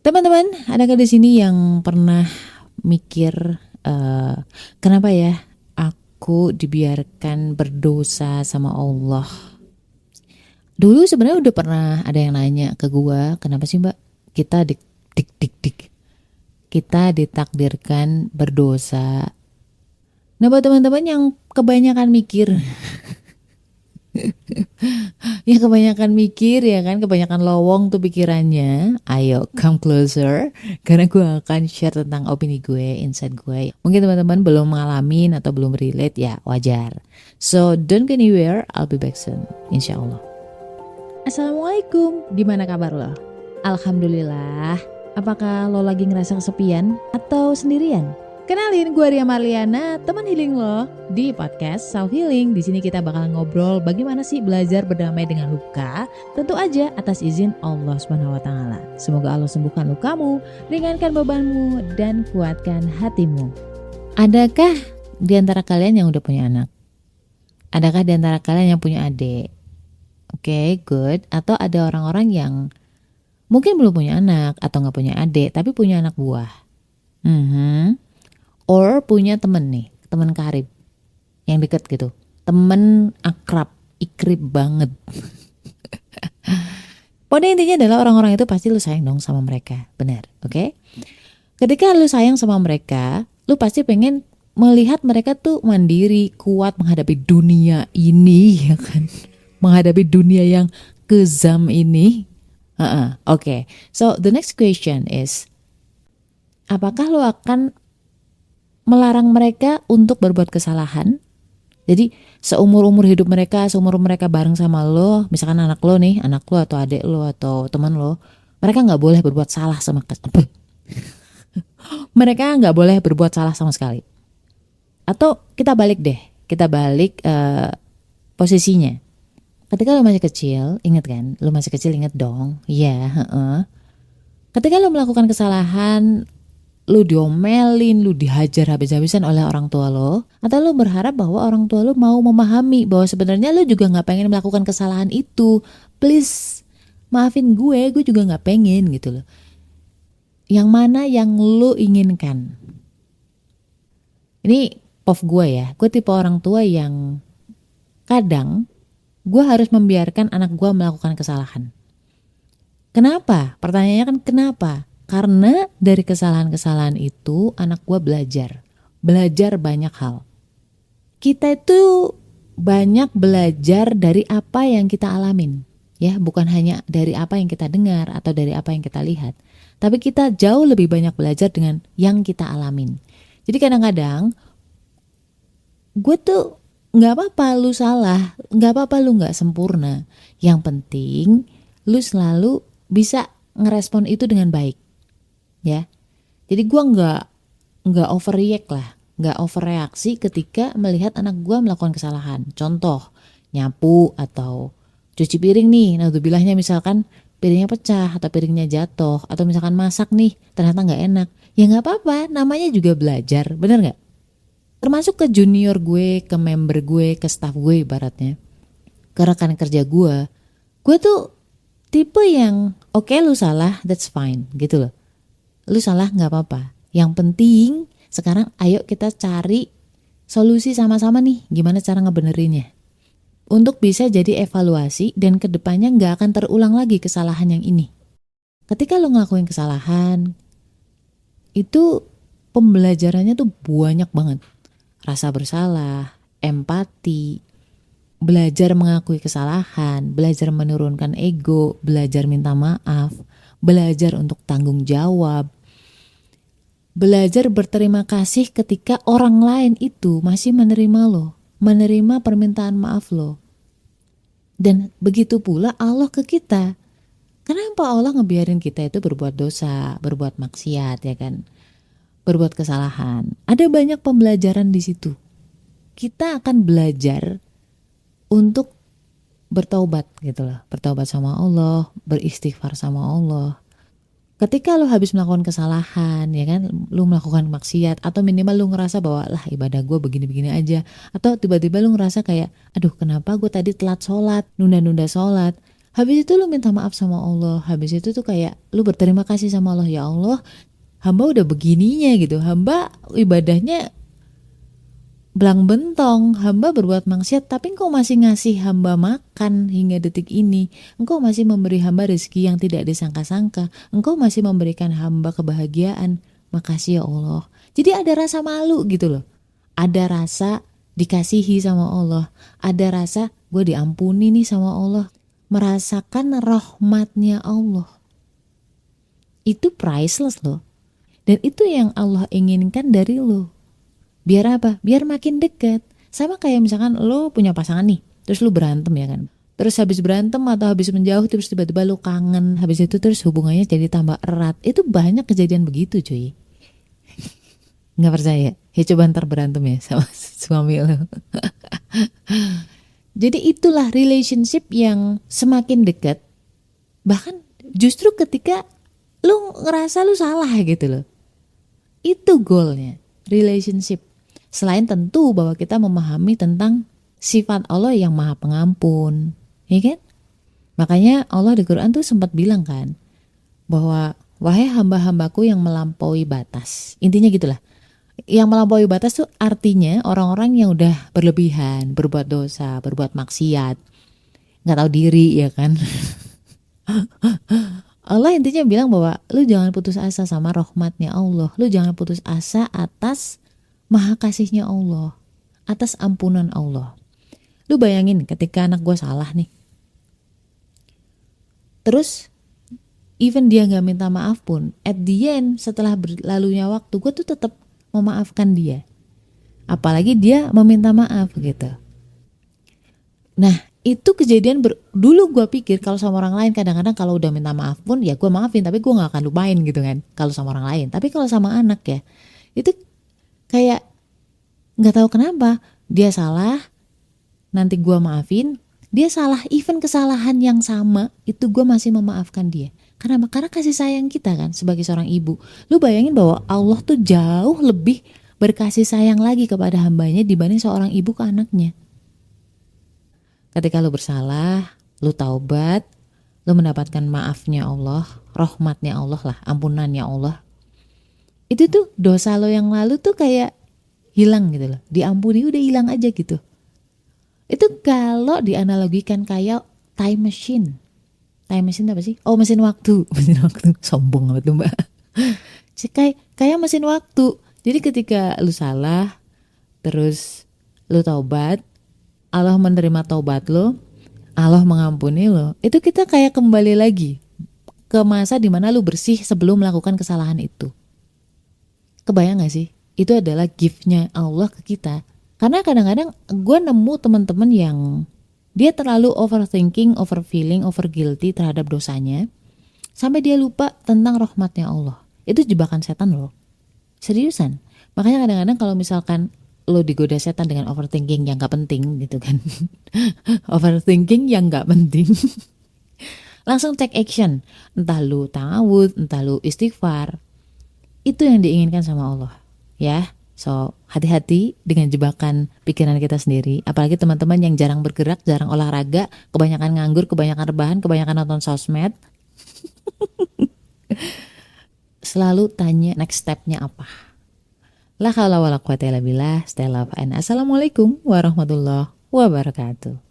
Teman-teman, adakah di sini yang pernah mikir kenapa ya aku dibiarkan berdosa sama Allah? Dulu sebenarnya udah pernah ada yang nanya ke gua, kenapa sih Mbak kita kita ditakdirkan berdosa? Nah, buat teman-teman yang kebanyakan mikir, ya kebanyakan mikir ya kan, kebanyakan lowong tuh pikirannya. Ayo come closer, karena gue akan share tentang opini gue, insight gue. Mungkin teman-teman belum ngalamin atau belum relate, ya wajar. So don't go anywhere, I'll be back soon, insya Allah. Assalamualaikum, gimana kabar lo? Alhamdulillah. Apakah lo lagi ngerasa kesepian atau sendirian? Kenalin, gue Ria Marliana, teman healing lo di podcast Self Healing. Di sini kita bakal ngobrol bagaimana sih belajar berdamai dengan luka, tentu aja atas izin Allah Subhanahu wa taala. Semoga Allah sembuhkan lukamu, ringankan bebanmu dan kuatkan hatimu. Adakah di antara kalian yang udah punya anak? Adakah di antara kalian yang punya adik? Oke, good. Atau ada orang-orang yang mungkin belum punya anak atau nggak punya adik tapi punya anak buah. Or punya temen nih, temen karib yang deket gitu, temen akrab, ikrib banget. Pada intinya adalah orang-orang itu pasti lu sayang dong sama mereka, benar, oke? Ketika lu sayang sama mereka, lu pasti pengen melihat mereka tuh mandiri, kuat menghadapi dunia ini, ya kan? Menghadapi dunia yang kezam ini. Oke. So the next question is, apakah lu akan melarang mereka untuk berbuat kesalahan? Jadi seumur-umur hidup mereka, seumur mereka bareng sama lo, misalkan anak lo nih, anak lo atau adik lo atau teman lo, mereka nggak boleh berbuat salah mereka nggak boleh berbuat salah sama sekali. Atau kita balik deh, kita balik posisinya. Ketika lo masih kecil, inget kan? Lo masih kecil inget dong, iya. Ketika lo melakukan kesalahan, lu diomelin, lu dihajar habis-habisan oleh orang tua lo, atau lu berharap bahwa orang tua lo mau memahami bahwa sebenarnya lu juga nggak pengen melakukan kesalahan itu, please maafin gue juga nggak pengen gitu loh. Yang mana yang lu inginkan? Ini pov gue ya, gue tipe orang tua yang kadang gue harus membiarkan anak gue melakukan kesalahan. Kenapa? Pertanyaannya kan kenapa? Karena dari kesalahan-kesalahan itu anak gue belajar banyak hal. Kita itu banyak belajar dari apa yang kita alamin, ya, bukan hanya dari apa yang kita dengar atau dari apa yang kita lihat, tapi kita jauh lebih banyak belajar dengan yang kita alamin. Jadi kadang-kadang gue tuh nggak apa-apa lu salah, nggak apa-apa lu nggak sempurna. Yang penting lu selalu bisa ngerespon itu dengan baik. Ya, jadi gue nggak overreact lah, nggak overreaksi ketika melihat anak gue melakukan kesalahan. Contoh, nyapu atau cuci piring nih, naudzubilahnya misalkan piringnya pecah atau piringnya jatuh, atau misalkan masak nih ternyata nggak enak, ya nggak apa-apa, namanya juga belajar, bener nggak? Termasuk ke junior gue, ke member gue, ke staff gue ibaratnya, ke rekan kerja gue tuh tipe yang oke, lu salah, that's fine gitu loh. Lu salah gak apa-apa. Yang penting sekarang ayo kita cari solusi sama-sama nih. Gimana cara ngebenerinnya. Untuk bisa jadi evaluasi dan kedepannya gak akan terulang lagi kesalahan yang ini. Ketika lu ngelakuin kesalahan, itu pembelajarannya tuh banyak banget. Rasa bersalah, empati, belajar mengakui kesalahan, belajar menurunkan ego, belajar minta maaf, belajar untuk tanggung jawab, belajar berterima kasih ketika orang lain itu masih menerima lo, menerima permintaan maaf lo. Dan begitu pula Allah ke kita. Kenapa Allah ngebiarin kita itu berbuat dosa, berbuat maksiat, ya kan? Berbuat kesalahan. Ada banyak pembelajaran di situ. Kita akan belajar untuk bertaubat gitu loh, bertaubat sama Allah, beristighfar sama Allah. Ketika lu habis melakukan kesalahan, ya kan, lu melakukan maksiat, atau minimal lu ngerasa bahwa lah ibadah gue begini-begini aja, atau tiba-tiba lu ngerasa kayak, aduh kenapa gue tadi telat sholat, nunda-nunda sholat, Habis itu lu minta maaf sama Allah. Habis itu tuh kayak lu berterima kasih sama Allah, ya Allah, hamba udah begininya gitu. Hamba ibadahnya belang bentong, hamba berbuat maksiat, tapi engkau masih ngasih hamba makan hingga detik ini. Engkau masih memberi hamba rezeki yang tidak disangka-sangka. Engkau masih memberikan hamba kebahagiaan. Makasih ya Allah. Jadi ada rasa malu gitu loh. Ada rasa dikasihi sama Allah. Ada rasa gue diampuni nih sama Allah. Merasakan rahmatnya Allah. Itu priceless loh. Dan itu yang Allah inginkan dari lo. Biar apa? Biar makin deket. Sama kayak misalkan lo punya pasangan nih, terus lo berantem ya kan. Terus habis berantem atau habis menjauh, terus tiba-tiba lo kangen. Habis itu terus hubungannya jadi tambah erat. Itu banyak kejadian begitu cuy. Nggak percaya? Ya coba ntar berantem ya sama suami lo. Jadi itulah relationship yang semakin dekat. Bahkan justru ketika lo ngerasa lo salah gitu loh. Itu goalnya, relationship. Selain tentu bahwa kita memahami tentang sifat Allah yang maha pengampun, ya kan? Makanya Allah di Quran tuh sempat bilang kan, bahwa wahai hamba-hambaku yang melampaui batas. Intinya gitulah. Yang melampaui batas tuh artinya orang-orang yang udah berlebihan, berbuat dosa, berbuat maksiat, nggak tahu diri ya kan? Allah intinya bilang bahwa lu jangan putus asa sama rahmatnya Allah. Lu jangan putus asa atas maha kasihnya Allah, atas ampunan Allah. Lu bayangin ketika anak gue salah nih. Terus even dia gak minta maaf pun, at the end setelah berlalunya waktu, gue tuh tetap memaafkan dia. Apalagi dia meminta maaf gitu. Nah itu kejadian dulu gue pikir kalau sama orang lain kadang-kadang kalau udah minta maaf pun ya gue maafin, tapi gue gak akan lupain gitu kan kalau sama orang lain. Tapi kalau sama anak ya, itu kayak nggak tahu kenapa dia salah, nanti gue maafin, dia salah, even kesalahan yang sama itu gue masih memaafkan dia. Karena kasih sayang kita kan sebagai seorang ibu. Lu bayangin bahwa Allah tuh jauh lebih berkasih sayang lagi kepada hambanya dibanding seorang ibu ke anaknya. Ketika lu bersalah, lu taubat, lu mendapatkan maafnya Allah, rahmatnya Allah lah, ampunannya Allah. Itu tuh dosa lo yang lalu tuh kayak hilang gitu loh, diampuni udah hilang aja gitu. Itu kalau dianalogikan kayak time machine. Time machine apa sih? Oh mesin waktu. Mesin waktu, sombong banget tuh mbak. Kayak mesin waktu. Jadi ketika lu salah, terus lu taubat, Allah menerima taubat lo, Allah mengampuni lo, itu kita kayak kembali lagi ke masa dimana lu bersih sebelum melakukan kesalahan itu. Kebayang gak sih? Itu adalah gift-nya Allah ke kita. Karena kadang-kadang gue nemu teman-teman yang dia terlalu overthinking, overfeeling, over guilty terhadap dosanya, sampai dia lupa tentang rahmatnya Allah. Itu jebakan setan loh. Seriusan. Makanya kadang-kadang kalau misalkan lo digoda setan dengan overthinking yang gak penting gitu kan. Overthinking yang gak penting. Langsung take action. Entah lu ta'awudz, entah lu istighfar. Itu yang diinginkan sama Allah. Ya, so hati-hati dengan jebakan pikiran kita sendiri. Apalagi teman-teman yang jarang bergerak, jarang olahraga, kebanyakan nganggur, kebanyakan rebahan, kebanyakan nonton sosmed. Selalu tanya next stepnya apa. La haula wala quwata illa billah. Stay love and assalamualaikum warahmatullahi wabarakatuh.